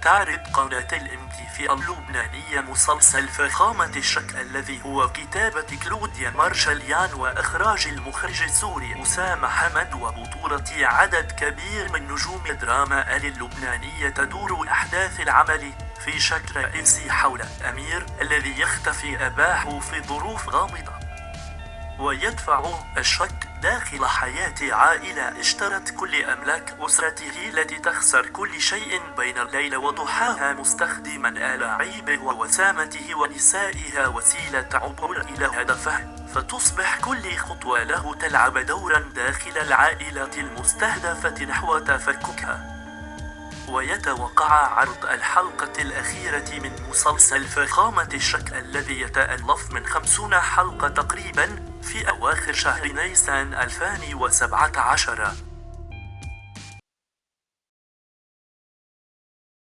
تعرض قناة الMTV اللبنانية مسلسل فخامة الشك الذي هو كتابة كلوديا مارشاليان وإخراج المخرج السوري أسامة حمد وبطولة عدد كبير من نجوم الدراما اللبنانية. تدور أحداث العمل في شك رئيسي حول أمير الذي يختفي أباه في ظروف غامضة، ويدفع الشك داخل حياة عائلة اشترت كل أملاك أسرته التي تخسر كل شيء بين الليل وضحاها، مستخدما ألاعيبه ووسامته ونسائها وسيلة عبور إلى هدفه، فتصبح كل خطوة له تلعب دورا داخل العائلة المستهدفة نحو تفككها. ويتوقع عرض الحلقة الأخيرة من مسلسل فخامة الشك الذي يتألف من 50 حلقة تقريبا في أواخر شهر نيسان 2017.